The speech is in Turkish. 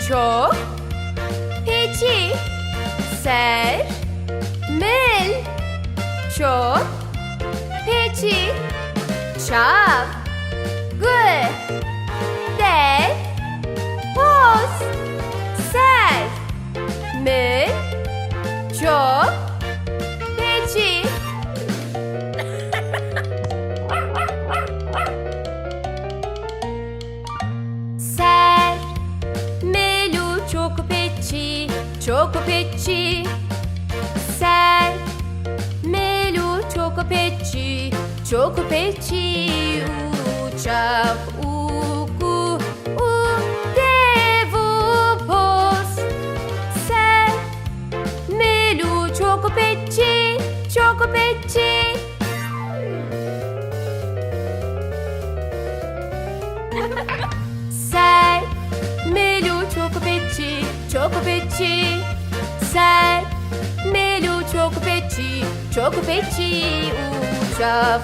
çok, pêçî, ser, mil, çok, pêçî, çav, gül, der, poz, ser, mil, çok, pêçî. Ser, melu, çok, pêçî, çok, pêçî. Ser, melu, çok, pêçî, çok, pêçî. Uçak, uku, u, devu, poz. Ser, melu, çok, pêçî, çok, pêçî. Ser, melu, çok, pêçî, çok, pêçî. Ser, melu, çok, pêçî, çok, pêçî. Uçak,